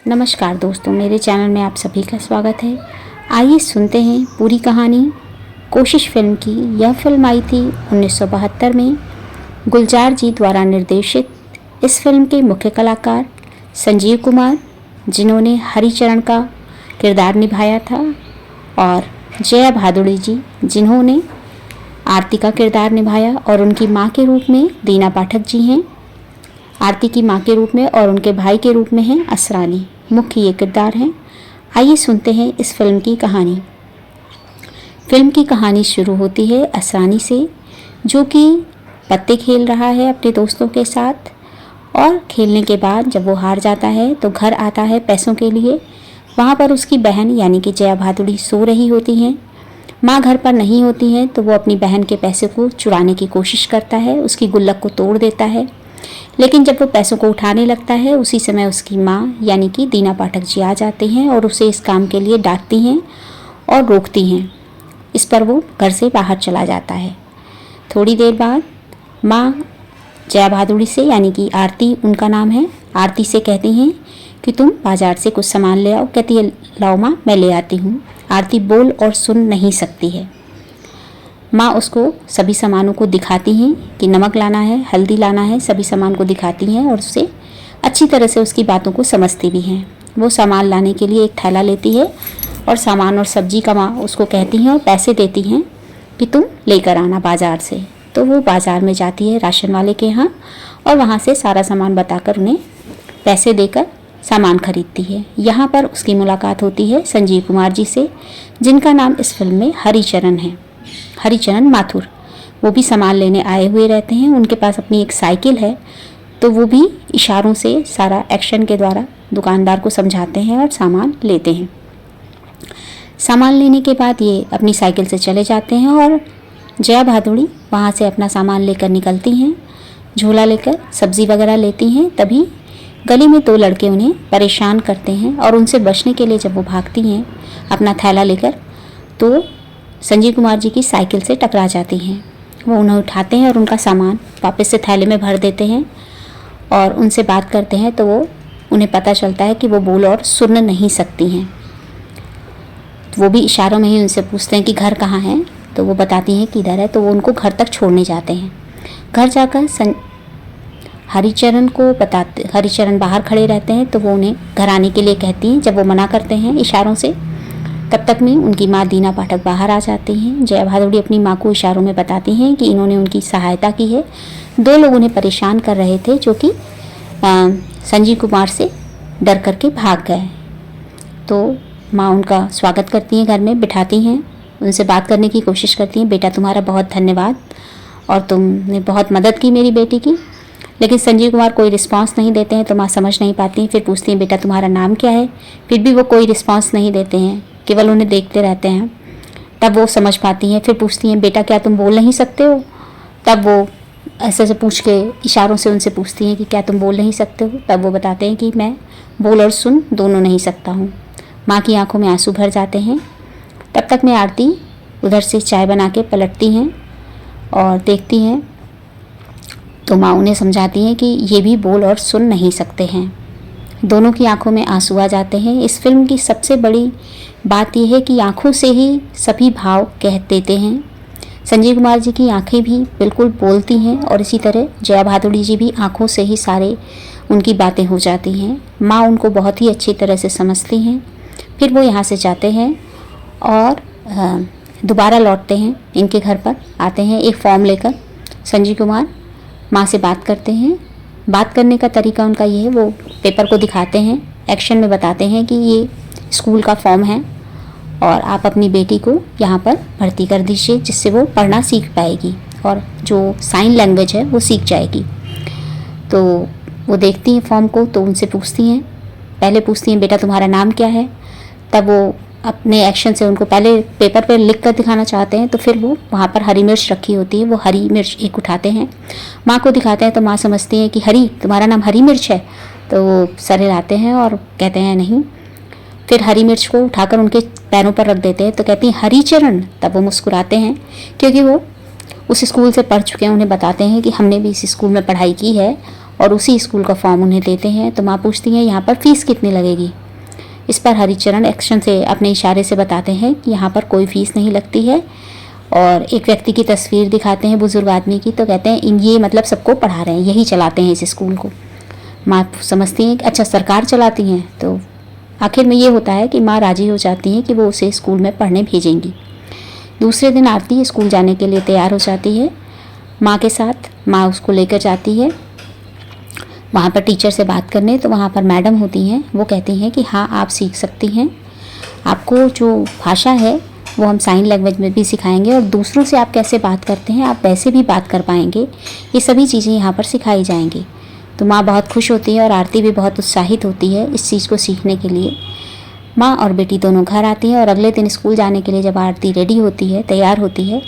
नमस्कार दोस्तों, मेरे चैनल में आप सभी का स्वागत है। आइए सुनते हैं पूरी कहानी कोशिश फिल्म की। यह फिल्म आई थी 1972 में गुलजार जी द्वारा निर्देशित। इस फिल्म के मुख्य कलाकार संजीव कुमार, जिन्होंने हरिचरण का किरदार निभाया था, और जया भादुड़ी जी, जिन्होंने आरती का किरदार निभाया, और उनकी माँ के रूप में दीना पाठक जी हैं आरती की माँ के रूप में, और उनके भाई के रूप में हैं असरानी। मुख्य ये किरदार हैं। आइए सुनते हैं इस फिल्म की कहानी। फिल्म की कहानी शुरू होती है असरानी से, जो कि पत्ते खेल रहा है अपने दोस्तों के साथ, और खेलने के बाद जब वो हार जाता है तो घर आता है पैसों के लिए। वहाँ पर उसकी बहन यानी कि जया भादुड़ी सो रही होती हैं। माँ घर पर नहीं होती हैं तो वो अपनी बहन के पैसे को चुराने की कोशिश करता है, उसकी गुल्लक को तोड़ देता है। लेकिन जब वो पैसों को उठाने लगता है, उसी समय उसकी माँ यानी कि दीना पाठक जी आ जाती हैं और उसे इस काम के लिए डांटती हैं और रोकती हैं। इस पर वो घर से बाहर चला जाता है। थोड़ी देर बाद माँ जया भादुड़ी से यानी कि आरती उनका नाम है, आरती से कहती हैं कि तुम बाज़ार से कुछ सामान ले आओ। कहती है लाओ माँ, मैं ले आती हूँ। आरती बोल और सुन नहीं सकती है। माँ उसको सभी सामानों को दिखाती हैं कि नमक लाना है, हल्दी लाना है, सभी सामान को दिखाती हैं और उससे अच्छी तरह से उसकी बातों को समझती भी हैं। वो सामान लाने के लिए एक थैला लेती है और सामान और सब्जी का माँ उसको कहती हैं और पैसे देती हैं कि तुम लेकर आना बाज़ार से। तो वो बाज़ार में जाती है राशन वाले के यहाँ, और वहाँ से सारा सामान बताकर उन्हें पैसे देकर सामान खरीदती है। यहाँ पर उसकी मुलाकात होती है संजीव कुमार जी से, जिनका नाम इस फिल्म में हरिचरण है, हरिचरण माथुर। वो भी सामान लेने आए हुए रहते हैं। उनके पास अपनी एक साइकिल है, तो वो भी इशारों से सारा एक्शन के द्वारा दुकानदार को समझाते हैं और सामान लेते हैं। सामान लेने के बाद ये अपनी साइकिल से चले जाते हैं और जया भादुड़ी वहाँ से अपना सामान लेकर निकलती हैं, झोला लेकर सब्ज़ी वगैरह लेती हैं। तभी गली में दो लड़के उन्हें परेशान करते हैं और उनसे बचने के लिए जब वो भागती हैं अपना थैला लेकर, तो संजीव कुमार जी की साइकिल से टकरा जाती हैं। वो उन्हें उठाते हैं और उनका सामान वापस से थैले में भर देते हैं और उनसे बात करते हैं। तो वो उन्हें पता चलता है कि वो बोल और सुन नहीं सकती हैं। वो भी इशारों में ही उनसे पूछते हैं कि घर कहाँ है, तो वो बताती हैं कि इधर है। तो वो उनको घर तक छोड़ने जाते हैं। घर जाकर हरिचरण को बताते, हरिचरण बाहर खड़े रहते हैं, तो वो उन्हें घर आने के लिए कहती हैं। जब वो मना करते हैं इशारों से, तब तक में उनकी माँ दीना पाठक बाहर आ जाती हैं। जया भादुड़ी अपनी माँ को इशारों में बताती हैं कि इन्होंने उनकी सहायता की है। दो लोग उन्हें परेशान कर रहे थे, जो कि संजीव कुमार से डर करके भाग गए। तो माँ उनका स्वागत करती हैं, घर में बिठाती हैं, उनसे बात करने की कोशिश करती हैं। बेटा तुम्हारा बहुत धन्यवाद, और तुमने बहुत मदद की मेरी बेटी की। लेकिन संजीव कुमार कोई रिस्पांस नहीं देते हैं, तो माँ समझ नहीं पाती हैं। फिर पूछती हैं बेटा तुम्हारा नाम क्या है। फिर भी वो कोई रिस्पांस नहीं देते हैं, केवल उन्हें देखते रहते हैं। तब वो समझ पाती हैं। फिर पूछती हैं बेटा क्या तुम बोल नहीं सकते हो। तब वो ऐसे पूछ के इशारों से उनसे पूछती हैं कि क्या तुम बोल नहीं सकते हो। तब वो बताते हैं कि मैं बोल और सुन दोनों नहीं सकता हूँ। माँ की आंखों में आंसू भर जाते हैं। तब तक मैं आरती उधर से चाय बना के पलटती हैं और देखती हैं, तो माँ उन्हें समझाती हैं कि ये भी बोल और सुन नहीं सकते हैं। दोनों की आंखों में आंसू आ जाते हैं। इस फिल्म की सबसे बड़ी बात यह है कि आंखों से ही सभी भाव कह देते हैं। संजीव कुमार जी की आंखें भी बिल्कुल बोलती हैं, और इसी तरह जया भादुड़ी जी भी आंखों से ही सारे उनकी बातें हो जाती हैं। माँ उनको बहुत ही अच्छी तरह से समझती हैं। फिर वो यहाँ से जाते हैं और दोबारा लौटते हैं, इनके घर पर आते हैं एक फॉर्म लेकर। संजीव कुमार माँ से बात करते हैं। बात करने का तरीका उनका ये है, वो पेपर को दिखाते हैं, एक्शन में बताते हैं कि ये स्कूल का फॉर्म है और आप अपनी बेटी को यहाँ पर भर्ती कर दीजिए, जिससे वो पढ़ना सीख पाएगी और जो साइन लैंग्वेज है वो सीख जाएगी। तो वो देखती हैं फॉर्म को, तो उनसे पूछती हैं, पहले पूछती हैं बेटा तुम्हारा नाम क्या है। तब वो अपने एक्शन से उनको पहले पेपर पर लिख कर दिखाना चाहते हैं। तो फिर वो वहाँ पर हरी मिर्च रखी होती है, वो हरी मिर्च एक उठाते हैं, माँ को दिखाते हैं। तो माँ समझती हैं कि हरी तुम्हारा नाम हरी मिर्च है। तो वो सर हिलाते हैं और कहते हैं नहीं। फिर हरी मिर्च को उठाकर उनके पैरों पर रख देते हैं, तो कहती हैं हरिचरण। तब वो मुस्कुराते हैं, क्योंकि वो उस स्कूल से पढ़ चुके हैं। उन्हें बताते हैं कि हमने भी इस स्कूल में पढ़ाई की है और उसी स्कूल का फॉर्म उन्हें देते हैं। तो माँ पूछती हैं यहाँ पर फ़ीस कितनी लगेगी। इस पर हरिचरण एक्शन से अपने इशारे से बताते हैं कि यहाँ पर कोई फ़ीस नहीं लगती है, और एक व्यक्ति की तस्वीर दिखाते हैं बुज़ुर्ग आदमी की, तो कहते हैं ये मतलब सबको पढ़ा रहे हैं, यही चलाते हैं इस स्कूल को। माँ समझती हैं कि अच्छा सरकार चलाती हैं, तो आखिर में ये होता है कि माँ राज़ी हो जाती हैं कि वो उसे स्कूल में पढ़ने भेजेंगी। दूसरे दिन आरती स्कूल जाने के लिए तैयार हो जाती है माँ के साथ। माँ उसको लेकर जाती है वहाँ पर टीचर से बात करने। तो वहाँ पर मैडम होती हैं, वो कहती हैं कि हाँ आप सीख सकती हैं, आपको जो भाषा है वो हम साइन लैंग्वेज में भी सिखाएंगे, और दूसरों से आप कैसे बात करते हैं आप वैसे भी बात कर पाएंगे, ये सभी चीज़ें यहाँ पर सिखाई जाएंगी। तो माँ बहुत खुश होती है और आरती भी बहुत उत्साहित होती है इस चीज़ को सीखने के लिए। माँ और बेटी दोनों घर आती हैं, और अगले दिन स्कूल जाने के लिए जब आरती रेडी होती है, तैयार होती है,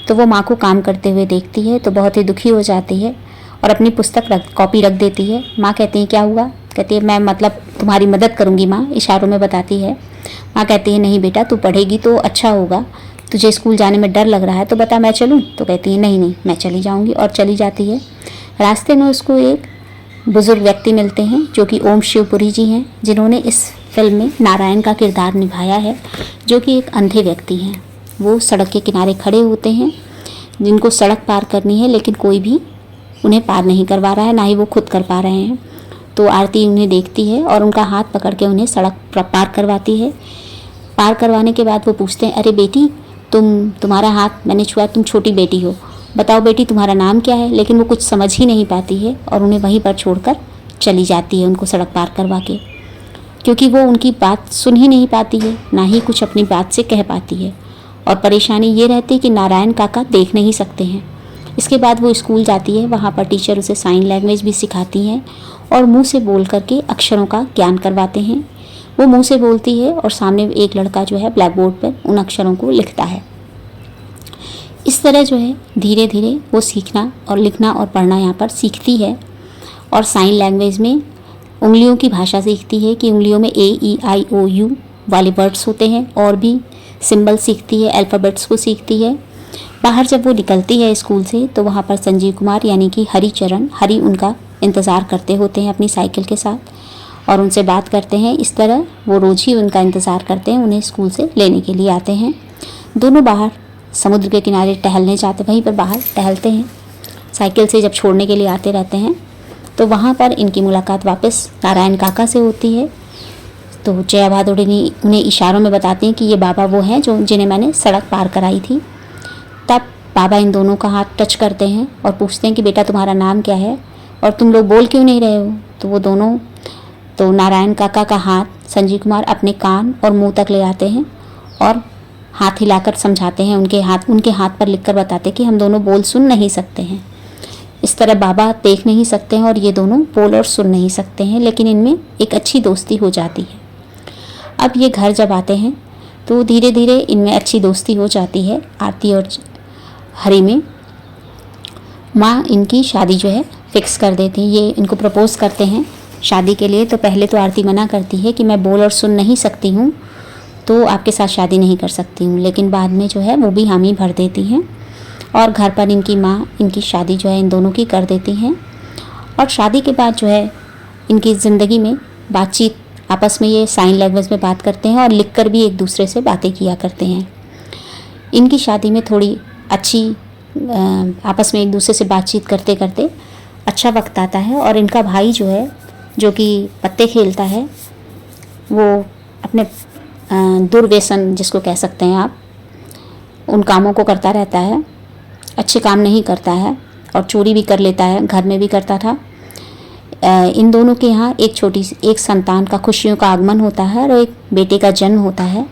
तो वो माँ को काम करते हुए देखती है तो बहुत ही दुखी हो जाती है और अपनी पुस्तक कॉपी रख देती है। माँ कहती है क्या हुआ? कहती है मैं मतलब तुम्हारी मदद करूँगी माँ, इशारों में बताती है। माँ कहती है नहीं बेटा, तू पढ़ेगी तो अच्छा होगा, तुझे स्कूल जाने में डर लग रहा है तो बता मैं चलूँ? तो कहती है नहीं नहीं मैं चली जाऊँगी, और चली जाती है। रास्ते में उसको एक बुज़ुर्ग व्यक्ति मिलते हैं जो कि ओम शिवपुरी जी हैं, जिन्होंने इस फिल्म में नारायण का किरदार निभाया है, जो कि एक अंधे व्यक्ति हैं। वो सड़क के किनारे खड़े होते हैं, जिनको सड़क पार करनी है लेकिन कोई भी उन्हें पार नहीं करवा रहा है, ना ही वो खुद कर पा रहे हैं। तो आरती उन्हें देखती है और उनका हाथ पकड़ के उन्हें सड़क पार करवाती है। पार करवाने के बाद वो पूछते हैं अरे बेटी तुम्हारा हाथ मैंने छुआ, तुम छोटी बेटी हो, बताओ बेटी तुम्हारा नाम क्या है? लेकिन वो कुछ समझ ही नहीं पाती है और उन्हें वहीं पर छोड़कर चली जाती है उनको सड़क पार करवा के, क्योंकि वो उनकी बात सुन ही नहीं पाती है, ना ही कुछ अपनी बात से कह पाती है। और परेशानी ये रहती है कि नारायण काका देख नहीं सकते हैं। इसके बाद वो स्कूल जाती है, वहाँ पर टीचर उसे साइन लैंग्वेज भी सिखाती हैं और मुंह से बोल करके अक्षरों का ज्ञान करवाते हैं। वो मुंह से बोलती है और सामने एक लड़का जो है ब्लैक बोर्ड पर उन अक्षरों को लिखता है। इस तरह जो है धीरे धीरे वो सीखना और लिखना और पढ़ना यहाँ पर सीखती है, और साइन लैंग्वेज में उंगलियों की भाषा सीखती है कि उंगलियों में AEIOU वाले वर्ड्स होते हैं, और भी सिंबल सीखती है, अल्फ़ाबेट्स को सीखती है। बाहर जब वो निकलती है स्कूल से तो वहाँ पर संजीव कुमार यानी कि हरी उनका इंतज़ार करते होते हैं अपनी साइकिल के साथ, और उनसे बात करते हैं। इस तरह वो रोज़ ही उनका इंतज़ार करते हैं, उन्हें स्कूल से लेने के लिए आते हैं। दोनों बाहर समुद्र के किनारे टहलने जाते, वहीं पर बाहर टहलते हैं। साइकिल से जब छोड़ने के लिए आते रहते हैं तो वहाँ पर इनकी मुलाकात वापस नारायण काका से होती है। तो जया भादुड़ी उन्हें इशारों में बताते हैं कि ये बाबा वो हैं जिन्हें मैंने सड़क पार कराई थी। तब बाबा इन दोनों का हाथ टच करते हैं और पूछते हैं कि बेटा तुम्हारा नाम क्या है और तुम लोग बोल क्यों नहीं रहे हो? तो वो दोनों तो नारायण काका का हाथ संजीव कुमार अपने कान और मुंह तक ले आते हैं और हाथ हिलाकर समझाते हैं, उनके हाथ पर लिखकर बताते कि हम दोनों बोल सुन नहीं सकते हैं। इस तरह बाबा देख नहीं सकते हैं और ये दोनों बोल और सुन नहीं सकते हैं, लेकिन इनमें एक अच्छी दोस्ती हो जाती है। अब ये घर जब आते हैं तो धीरे धीरे इनमें अच्छी दोस्ती हो जाती है। आरती और हरी में माँ इनकी शादी जो है फिक्स कर देती हैं। ये इनको प्रपोज़ करते हैं शादी के लिए। तो पहले तो आरती मना करती है कि मैं बोल और सुन नहीं सकती हूँ, तो आपके साथ शादी नहीं कर सकती हूँ, लेकिन बाद में जो है वो भी हामी भर देती हैं और घर पर इनकी माँ इनकी शादी जो है इन दोनों की कर देती हैं। और शादी के बाद जो है इनकी ज़िंदगी में बातचीत, आपस में ये साइन लैंग्वेज में बात करते हैं और लिखकर भी एक दूसरे से बातें किया करते हैं। इनकी शादी में थोड़ी अच्छी आपस में एक दूसरे से बातचीत करते करते अच्छा वक्त आता है। और इनका भाई जो है, जो कि पत्ते खेलता है, वो अपने दुर्व्यसन जिसको कह सकते हैं आप, उन कामों को करता रहता है, अच्छे काम नहीं करता है और चोरी भी कर लेता है, घर में भी करता था। इन दोनों के यहाँ एक संतान का खुशियों का आगमन होता है और एक बेटे का जन्म होता है।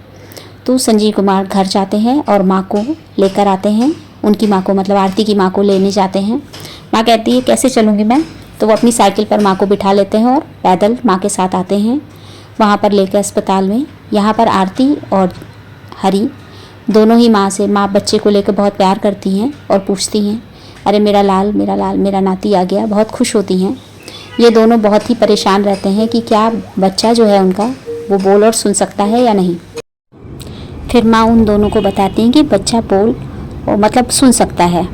तो संजीव कुमार घर जाते हैं और माँ को लेकर आते हैं, उनकी माँ को मतलब आरती की माँ को लेने जाते हैं। माँ कहती है कैसे चलूँगी मैं? तो वो अपनी साइकिल पर माँ को बिठा लेते हैं और पैदल माँ के साथ आते हैं वहाँ पर लेकर अस्पताल में। यहाँ पर आरती और हरी दोनों ही माँ बच्चे को लेकर बहुत प्यार करती हैं और पूछती हैं अरे मेरा लाल मेरा नाती आ गया, बहुत खुश होती हैं। ये दोनों बहुत ही परेशान रहते हैं कि क्या बच्चा जो है उनका वो बोल और सुन सकता है या नहीं। फिर माँ उन दोनों को बताती हैं कि बच्चा बोल और मतलब सुन सकता है,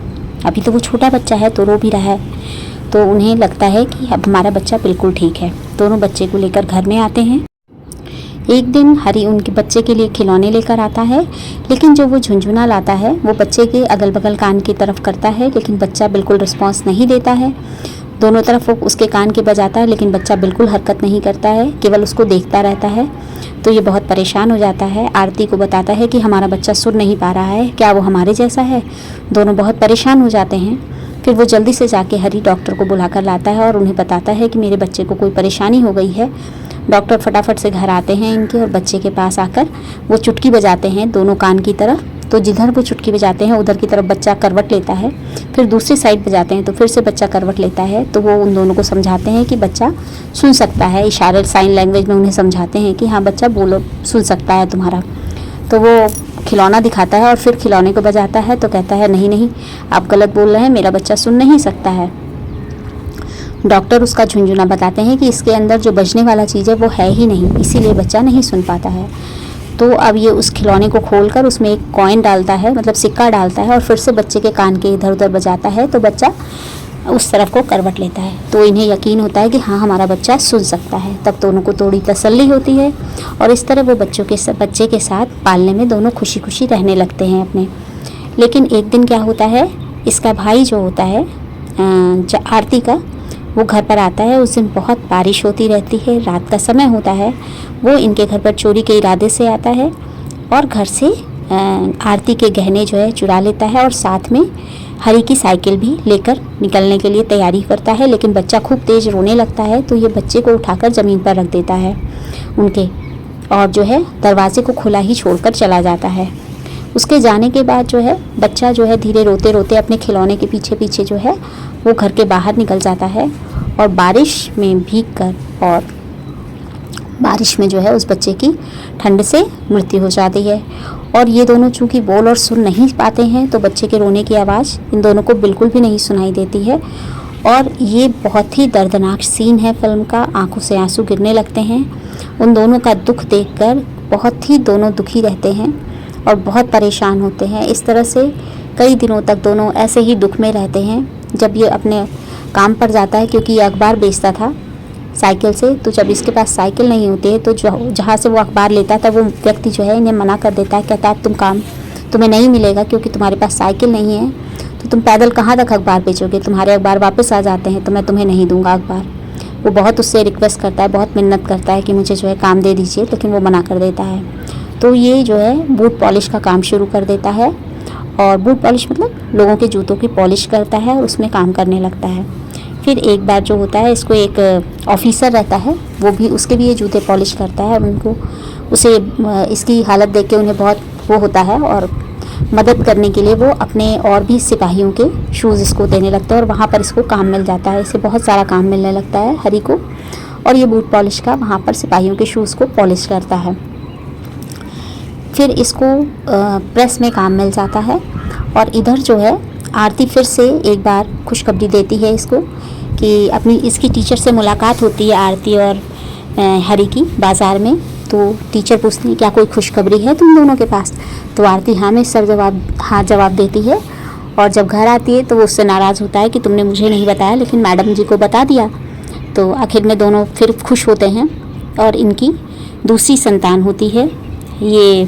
अभी तो वो छोटा बच्चा है तो रो भी रहा है। तो उन्हें लगता है कि अब हमारा बच्चा बिल्कुल ठीक है। दोनों बच्चे को लेकर घर में आते हैं। एक दिन हरी उनके बच्चे के लिए खिलौने लेकर आता है, लेकिन जो वो झुनझुना लाता है वो बच्चे के अगल बगल कान की तरफ करता है, लेकिन बच्चा बिल्कुल रिस्पॉन्स नहीं देता है। दोनों तरफ वो उसके कान के बजाता है, लेकिन बच्चा बिल्कुल हरकत नहीं करता है, केवल उसको देखता रहता है। तो ये बहुत परेशान हो जाता है। आरती को बताता है कि हमारा बच्चा सुन नहीं पा रहा है, क्या वो हमारे जैसा है। दोनों बहुत परेशान हो जाते हैं। फिर वो जल्दी से जाके हरी डॉक्टर को बुला कर लाता है और उन्हें बताता है कि मेरे बच्चे को कोई परेशानी हो गई है। डॉक्टर फटाफट से घर आते हैं इनके, और बच्चे के पास आकर वो चुटकी बजाते हैं दोनों कान की तरफ। तो जिधर वो चुटकी बजाते हैं उधर की तरफ बच्चा करवट लेता है। फिर दूसरी साइड बजाते हैं तो फिर से बच्चा करवट लेता है। तो वो उन दोनों को समझाते हैं कि बच्चा सुन सकता है, इशारे साइन लैंग्वेज में उन्हें समझाते हैं कि हाँ बच्चा बोलो, सुन सकता है तुम्हारा। तो वो खिलौना दिखाता है और फिर खिलौने को बजाता है। तो कहता है नहीं नहीं, आप गलत बोल रहे हैं, मेरा बच्चा सुन नहीं सकता है। डॉक्टर उसका झुनझुना बताते हैं कि इसके अंदर जो बजने वाला चीज़ है वो है ही नहीं, इसीलिए बच्चा नहीं सुन पाता है। तो अब ये उस खिलौने को खोलकर उसमें एक कॉइन डालता है, मतलब सिक्का डालता है, और फिर से बच्चे के कान के इधर उधर बजाता है। तो बच्चा उस तरफ को करवट लेता है। तो इन्हें यकीन होता है कि हाँ हमारा बच्चा सुन सकता है। तब दोनों को थोड़ी तसल्ली होती है, और इस तरह वो बच्चे के साथ पालने में दोनों खुशी खुशी रहने लगते हैं अपने। लेकिन एक दिन क्या होता है, इसका भाई जो होता है आरती का, वो घर पर आता है। उस दिन बहुत बारिश होती रहती है, रात का समय होता है। वो इनके घर पर चोरी के इरादे से आता है और घर से आरती के गहने जो है चुरा लेता है, और साथ में हरी की साइकिल भी लेकर निकलने के लिए तैयारी करता है। लेकिन बच्चा खूब तेज़ रोने लगता है, तो ये बच्चे को उठाकर ज़मीन पर रख देता है उनके, और जो है दरवाजे को खुला ही छोड़कर चला जाता है। उसके जाने के बाद जो है बच्चा जो है धीरे रोते रोते अपने खिलौने के पीछे पीछे जो है वो घर के बाहर निकल जाता है, और बारिश में भीगकर, और बारिश में जो है उस बच्चे की ठंड से मृत्यु हो जाती है। और ये दोनों चूँकि बोल और सुन नहीं पाते हैं, तो बच्चे के रोने की आवाज़ इन दोनों को बिल्कुल भी नहीं सुनाई देती है। और ये बहुत ही दर्दनाक सीन है फिल्म का, आंखों से आंसू गिरने लगते हैं। उन दोनों का दुख देखकर बहुत ही दोनों दुखी रहते हैं और बहुत परेशान होते हैं। इस तरह से कई दिनों तक दोनों ऐसे ही दुख में रहते हैं। जब ये अपने काम पर जाता है, क्योंकि ये अखबार बेचता था साइकिल से, तो जब इसके पास साइकिल नहीं होती है तो जहाँ से वो अखबार लेता था वो व्यक्ति जो है इन्हें मना कर देता है, कहता है तुम्हें नहीं मिलेगा क्योंकि तुम्हारे पास साइकिल नहीं है, तो तुम पैदल कहाँ तक अखबार बेचोगे, तुम्हारे अखबार वापस आ जाते हैं, तो मैं तुम्हें नहीं दूंगा अखबार। वो बहुत उससे रिक्वेस्ट करता है, बहुत मिन्नत करता है कि मुझे जो है काम दे दीजिए, लेकिन वो मना कर देता है। तो ये जो है बूट पॉलिश का काम शुरू कर देता है, और बूट पॉलिश मतलब लोगों के जूतों की पॉलिश करता है और उसमें काम करने लगता है। फिर एक बार जो होता है, इसको एक ऑफिसर रहता है, वो भी उसके भी ये जूते पॉलिश करता है। उनको उसे इसकी हालत देख के उन्हें बहुत वो होता है, और मदद करने के लिए वो अपने और भी सिपाहियों के शूज़ इसको देने लगता है, और वहाँ पर इसको काम मिल जाता है। इसे बहुत सारा काम मिलने लगता है हरी को, और ये बूट पॉलिश का वहाँ पर सिपाहियों के शूज़ को पॉलिश करता है। फिर इसको प्रेस में काम मिल जाता है, और इधर जो है आरती फिर से एक बार खुशखबरी देती है इसको कि अपनी इसकी टीचर से मुलाकात होती है आरती और हरी की बाज़ार में। तो टीचर पूछती है क्या कोई खुशखबरी है तुम दोनों के पास, तो आरती हाँ में हाँ जवाब देती है। और जब घर आती है तो वो उससे नाराज़ होता है कि तुमने मुझे नहीं बताया लेकिन मैडम जी को बता दिया। तो आखिर में दोनों फिर खुश होते हैं, और इनकी दूसरी संतान होती है। ये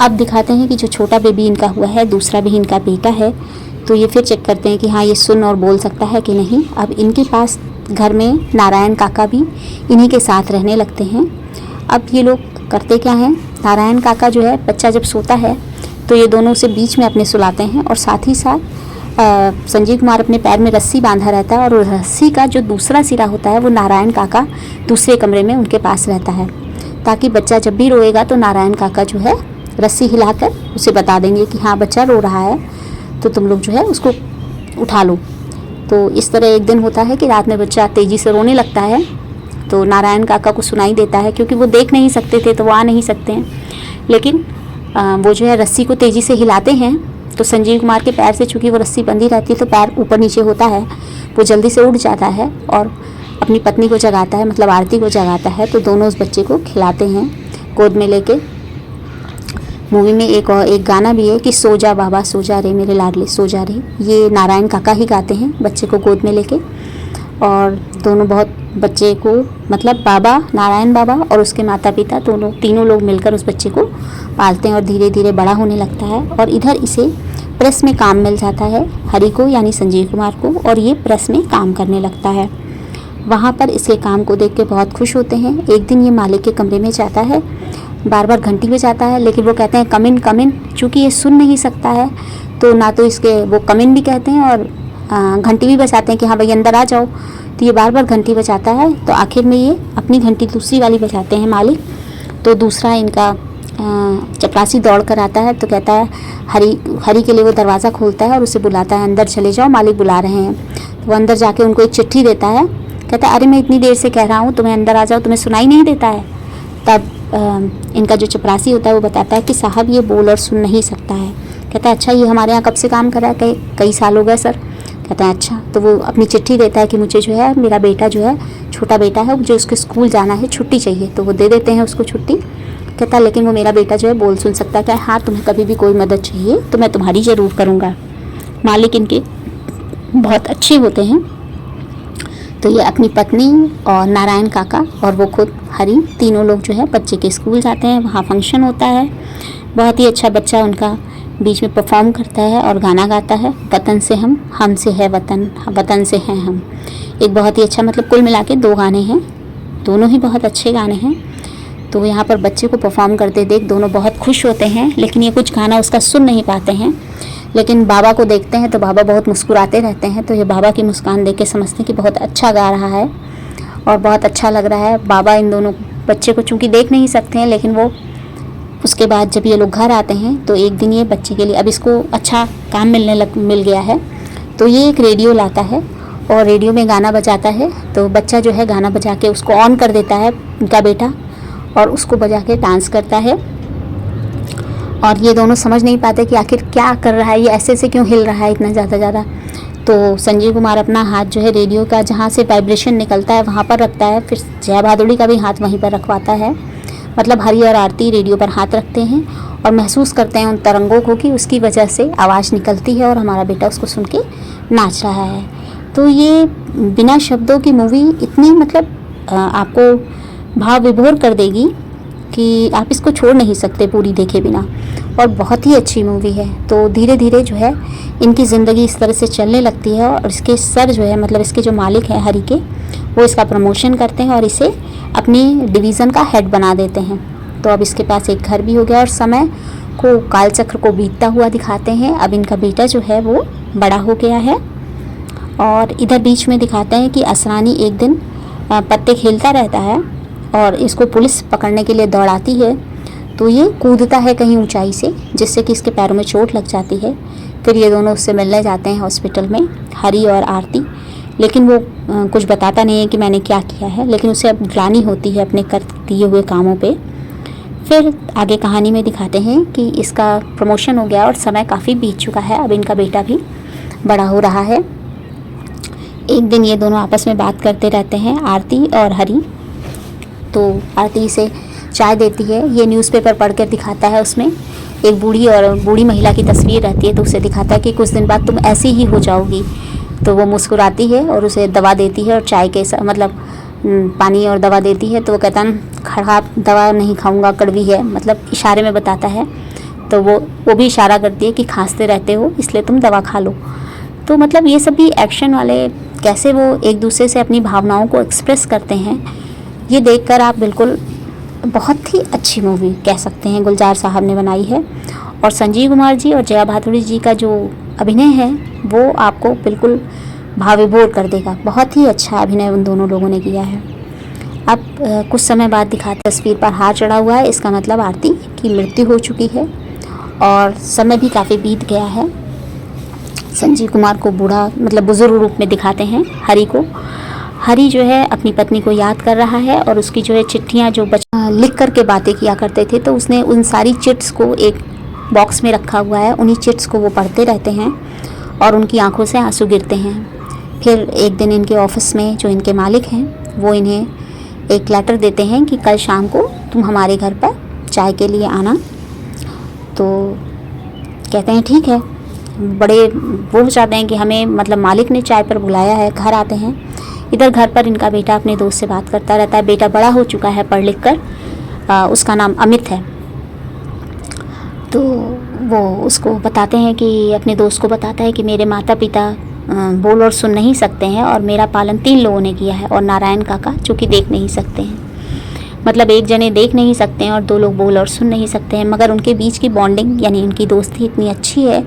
अब दिखाते हैं कि जो छोटा बेबी इनका हुआ है, दूसरा भी इनका बेटा है। तो ये फिर चेक करते हैं कि हाँ ये सुन और बोल सकता है कि नहीं। अब इनके पास घर में नारायण काका भी इन्हीं के साथ रहने लगते हैं। अब ये लोग करते क्या हैं, नारायण काका जो है बच्चा जब सोता है तो ये दोनों उसे बीच में अपने सुलाते हैं, और साथ ही साथ संजीव कुमार अपने पैर में रस्सी बांधा रहता है, और रस्सी का जो दूसरा सिरा होता है वो नारायण काका दूसरे कमरे में उनके पास रहता है, ताकि बच्चा जब भी रोएगा तो नारायण काका जो है रस्सी हिलाकर उसे बता देंगे कि हाँ बच्चा रो रहा है, तो तुम लोग जो है उसको उठा लो। तो इस तरह एक दिन होता है कि रात में बच्चा तेज़ी से रोने लगता है, तो नारायण काका को सुनाई देता है, क्योंकि वो देख नहीं सकते थे तो वो आ नहीं सकते हैं, लेकिन वो जो है रस्सी को तेज़ी से हिलाते हैं। तो संजीव कुमार के पैर से चूँकि वो रस्सी बंधी रहती है तो पैर ऊपर नीचे होता है, वो जल्दी से उठ जाता है और अपनी पत्नी को जगाता है, मतलब आरती को जगाता है। तो दोनों उस बच्चे को खिलाते हैं गोद में लेके। मूवी में एक गाना भी है कि सो जा बाबा सो जा रे मेरे लाडले सो जा रे, ये नारायण काका ही गाते हैं बच्चे को गोद में लेके। और दोनों बहुत बच्चे को मतलब बाबा, नारायण बाबा और उसके माता पिता दोनों तीनों लोग मिलकर उस बच्चे को पालते हैं और धीरे धीरे बड़ा होने लगता है। और इधर इसे प्रेस में काम मिल जाता है, हरि को यानी संजीव कुमार को, और ये प्रेस में काम करने लगता है। वहाँ पर इसके काम को देख के बहुत खुश होते हैं। एक दिन ये मालिक के कमरे में जाता है, बार बार घंटी बजाता है, लेकिन वो कहते हैं कम इन। चूँकि ये सुन नहीं सकता है तो ना तो इसके वो कम इन भी कहते हैं और घंटी भी बजाते हैं कि हाँ भाई अंदर आ जाओ। तो ये बार बार घंटी बजाता है, तो आखिर में ये अपनी घंटी दूसरी वाली बजाते हैं मालिक। तो दूसरा इनका चपरासी दौड़ कर आता है, तो कहता है हरी के लिए वो दरवाज़ा खोलता है और उसे बुलाता है, अंदर चले जाओ मालिक बुला रहे हैं। तो वो अंदर जाके उनको एक चिट्ठी देता है, कहता है अरे मैं इतनी देर से कह रहा हूँ तुम्हें अंदर आ जाओ, तुम्हें सुनाई नहीं देता है। तब इनका जो चपरासी होता है वो बताता है कि साहब ये बोल और सुन नहीं सकता है। कहता है अच्छा, ये हमारे यहाँ कब से काम कर रहा है? कई साल हो गए सर। कहता है अच्छा। तो वो अपनी चिट्ठी देता है कि मुझे जो है मेरा बेटा जो है, छोटा बेटा है, मुझे उसके स्कूल जाना है, छुट्टी चाहिए। तो वो दे देते हैं उसको छुट्टी। कहता है लेकिन वो मेरा बेटा जो है बोल सुन सकता है। क्या हाँ, तुम्हें कभी भी कोई मदद चाहिए तो मैं तुम्हारी ज़रूर करूँगा। मालिक इनके बहुत अच्छे होते हैं। तो ये अपनी पत्नी और नारायण काका और वो खुद हरी तीनों लोग जो है बच्चे के स्कूल जाते हैं। वहाँ फंक्शन होता है, बहुत ही अच्छा बच्चा उनका बीच में परफॉर्म करता है और गाना गाता है, वतन से हमसे है वतन, वतन से हैं हम। एक बहुत ही अच्छा, मतलब कुल मिला के 2 गाने हैं, दोनों ही बहुत अच्छे गाने हैं। तो यहाँ पर बच्चे को परफॉर्म करते देख दोनों बहुत खुश होते हैं, लेकिन ये कुछ गाना उसका सुन नहीं पाते हैं। लेकिन बाबा को देखते हैं तो बाबा बहुत मुस्कुराते रहते हैं, तो ये बाबा की मुस्कान देख के समझते हैं कि बहुत अच्छा गा रहा है और बहुत अच्छा लग रहा है। बाबा इन दोनों बच्चे को चूँकि देख नहीं सकते हैं, लेकिन वो उसके बाद जब ये लोग घर आते हैं तो एक दिन ये बच्चे के लिए, अब इसको अच्छा काम मिल गया है, तो ये एक रेडियो लाता है और रेडियो में गाना बजाता है। तो बच्चा जो है गाना बजा के उसको ऑन कर देता है उनका बेटा, और उसको बजा के डांस करता है। और ये दोनों समझ नहीं पाते कि आखिर क्या कर रहा है, ये ऐसे क्यों हिल रहा है इतना ज़्यादा। तो संजीव कुमार अपना हाथ जो है रेडियो का जहाँ से वाइब्रेशन निकलता है वहाँ पर रखता है, फिर जया भादुड़ी का भी हाथ वहीं पर रखवाता है। मतलब हरी और आरती रेडियो पर हाथ रखते हैं और महसूस करते हैं उन तरंगों को कि उसकी वजह से आवाज़ निकलती है और हमारा बेटा उसको सुन के नाच रहा है। तो ये बिना शब्दों की मूवी इतनी मतलब आपको भाव विभोर कर देगी कि आप इसको छोड़ नहीं सकते पूरी देखे बिना, और बहुत ही अच्छी मूवी है। तो धीरे धीरे जो है इनकी ज़िंदगी इस तरह से चलने लगती है और इसके सर जो है, मतलब इसके जो मालिक हैं हरी के, वो इसका प्रमोशन करते हैं और इसे अपनी डिवीज़न का हेड बना देते हैं। तो अब इसके पास एक घर भी हो गया और समय को, कालचक्र को बीतता हुआ दिखाते हैं। अब इनका बेटा जो है वो बड़ा हो गया है। और इधर बीच में दिखाते हैं कि असरानी एक दिन पत्ते खेलता रहता है और इसको पुलिस पकड़ने के लिए दौड़ाती है, तो ये कूदता है कहीं ऊंचाई से, जिससे कि इसके पैरों में चोट लग जाती है। फिर ये दोनों उससे मिलने जाते हैं हॉस्पिटल में, हरी और आरती, लेकिन वो कुछ बताता नहीं है कि मैंने क्या किया है, लेकिन उसे अब ग्लानि होती है अपने कर दिए हुए कामों पे। फिर आगे कहानी में दिखाते हैं कि इसका प्रमोशन हो गया और समय काफ़ी बीत चुका है, अब इनका बेटा भी बड़ा हो रहा है। एक दिन ये दोनों आपस में बात करते रहते हैं, आरती और हरी। तो आरती इसे चाय देती है, ये न्यूज़पेपर पढ़ कर दिखाता है, उसमें एक बूढ़ी महिला की तस्वीर रहती है, तो उसे दिखाता है कि कुछ दिन बाद तुम ऐसी ही हो जाओगी। तो वो मुस्कुराती है और उसे दवा देती है और चाय के मतलब पानी और दवा देती है। तो वो कहता है खराब दवा नहीं खाऊंगा, कड़वी है, मतलब इशारे में बताता है। तो वो भी इशारा करती है कि खांसते रहते हो इसलिए तुम दवा खा लो। तो मतलब ये सभी एक्शन वाले कैसे वो एक दूसरे से अपनी भावनाओं को एक्सप्रेस करते हैं, ये देखकर आप बिल्कुल बहुत ही अच्छी मूवी कह सकते हैं गुलजार साहब ने बनाई है। और संजीव कुमार जी और जया भादुड़ी जी का जो अभिनय है वो आपको बिल्कुल भावविभोर कर देगा। बहुत ही अच्छा अभिनय उन दोनों लोगों ने किया है। अब कुछ समय बाद दिखाते तस्वीर पर हार चढ़ा हुआ है, इसका मतलब आरती की मृत्यु हो चुकी है और समय भी काफ़ी बीत गया है। संजीव कुमार को बूढ़ा मतलब बुजुर्ग रूप में दिखाते हैं हरी को। हरी जो है अपनी पत्नी को याद कर रहा है और उसकी जो है चिट्ठियाँ जो लिख कर के बातें किया करते थे, तो उसने उन सारी चिट्स को एक बॉक्स में रखा हुआ है। उन्हीं चिट्स को वो पढ़ते रहते हैं और उनकी आंखों से आंसू गिरते हैं। फिर एक दिन इनके ऑफिस में जो इनके मालिक हैं वो इन्हें एक लेटर देते हैं कि कल शाम को तुम हमारे घर पर चाय के लिए आना। तो कहते हैं ठीक है। बड़े वो चाहते हैं कि हमें मतलब मालिक ने चाय पर बुलाया है, घर आते हैं। इधर घर पर इनका बेटा अपने दोस्त से बात करता रहता है। बेटा बड़ा हो चुका है पढ़ लिख कर, उसका नाम अमित है। तो वो उसको बताते हैं कि अपने दोस्त को बताता है कि मेरे माता पिता बोल और सुन नहीं सकते हैं और मेरा पालन 3 लोगों ने किया है और नारायण काका जो कि देख नहीं सकते हैं। मतलब एक जने देख नहीं सकते हैं और 2 लोग बोल और सुन नहीं सकते हैं, मगर उनके बीच की बॉन्डिंग यानी उनकी दोस्ती इतनी अच्छी है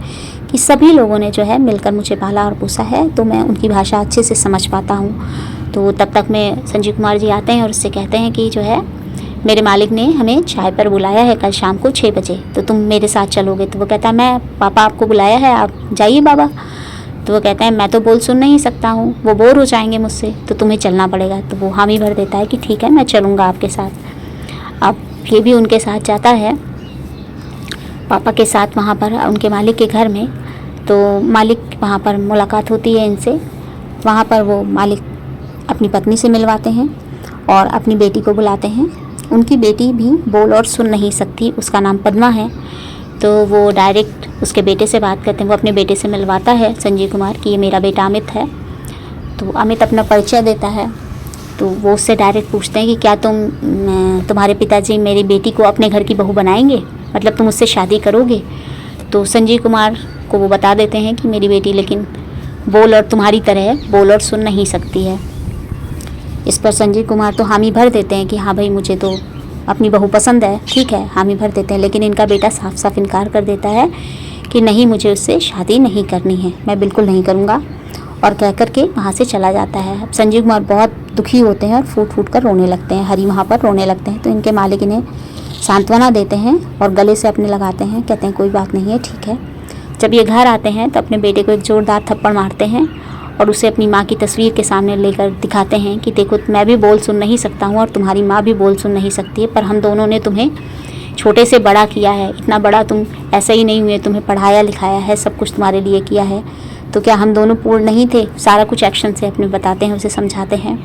कि सभी लोगों ने जो है मिलकर मुझे पाला और पोसा है, तो मैं उनकी भाषा अच्छे से समझ पाता हूँ। तो तब तक में संजीव कुमार जी आते हैं और उससे कहते हैं कि जो है मेरे मालिक ने हमें चाय पर बुलाया है कल शाम को 6 बजे, तो तुम मेरे साथ चलोगे? तो वो कहता है मैं, पापा आपको बुलाया है, आप जाइए बाबा। तो वो कहते हैं मैं तो बोल सुन नहीं सकता हूँ, वो बोर हो जाएंगे मुझसे, तो तुम्हें चलना पड़ेगा। तो वो हामी भर देता है कि ठीक है मैं चलूँगा आपके साथ। अब ये भी उनके साथ जाता है पापा के साथ वहाँ पर उनके मालिक के घर में। तो मालिक वहाँ पर मुलाकात होती है इनसे। वहाँ पर वो मालिक अपनी पत्नी से मिलवाते हैं और अपनी बेटी को बुलाते हैं। उनकी बेटी भी बोल और सुन नहीं सकती, उसका नाम पद्मा है। तो वो डायरेक्ट उसके बेटे से बात करते हैं, वो अपने बेटे से मिलवाता है संजीव कुमार कि ये मेरा बेटा अमित है। तो अमित अपना परिचय देता है। तो वो उससे डायरेक्ट पूछते हैं कि क्या तुम्हारे पिताजी मेरी बेटी को अपने घर की बहू बनाएंगे, मतलब तुम उससे शादी करोगे? तो संजीव कुमार को वो बता देते हैं कि मेरी बेटी लेकिन बोल और तुम्हारी तरह बोल और सुन नहीं सकती है। इस पर संजीव कुमार तो हामी भर देते हैं कि हाँ भाई मुझे तो अपनी बहू पसंद है, ठीक है, हामी भर देते हैं। लेकिन इनका बेटा साफ साफ इनकार कर देता है कि नहीं, मुझे उससे शादी नहीं करनी है, मैं बिल्कुल नहीं करूँगा, और कह कर के वहाँ से चला जाता है। अब संजीव कुमार बहुत दुखी होते हैं और फूट फूट कर रोने लगते हैं। हरी वहाँ पर रोने लगते हैं। तो इनके मालिक इन्हें सांत्वना देते हैं और गले से अपने लगाते हैं, कहते हैं कोई बात नहीं है, ठीक है। जब ये घर आते हैं तो अपने बेटे को एक ज़ोरदार थप्पड़ मारते हैं और उसे अपनी माँ की तस्वीर के सामने लेकर दिखाते हैं कि देखो मैं भी बोल सुन नहीं सकता हूँ और तुम्हारी माँ भी बोल सुन नहीं सकती है, पर हम दोनों ने तुम्हें छोटे से बड़ा किया है, इतना बड़ा तुम ऐसे ही नहीं हुए, तुम्हें पढ़ाया लिखाया है, सब कुछ तुम्हारे लिए किया है, तो क्या हम दोनों पूर्ण नहीं थे? सारा कुछ एक्शन से अपने बताते हैं, उसे समझाते हैं।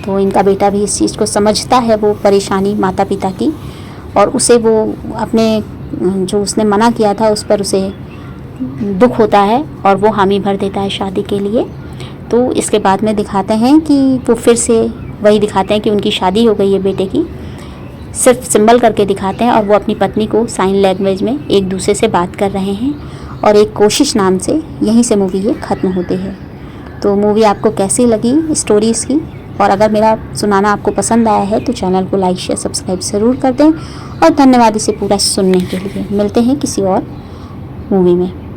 तो इनका बेटा भी इस चीज़ को समझता है, वो परेशानी माता पिता की, और उसे वो अपने जो उसने मना किया था उस पर उसे दुख होता है और वो हामी भर देता है शादी के लिए। तो इसके बाद में दिखाते हैं कि वो फिर से वही दिखाते हैं कि उनकी शादी हो गई है बेटे की, सिर्फ सिंबल करके दिखाते हैं, और वो अपनी पत्नी को साइन लैंग्वेज में एक दूसरे से बात कर रहे हैं, और एक कोशिश नाम से यहीं से मूवी ये ख़त्म होती है। तो मूवी आपको कैसी लगी स्टोरी इसकी, और अगर मेरा सुनाना आपको पसंद आया है तो चैनल को लाइक शेयर सब्सक्राइब ज़रूर कर दें, और धन्यवाद इसे पूरा सुनने के लिए। मिलते हैं किसी और मूवी में।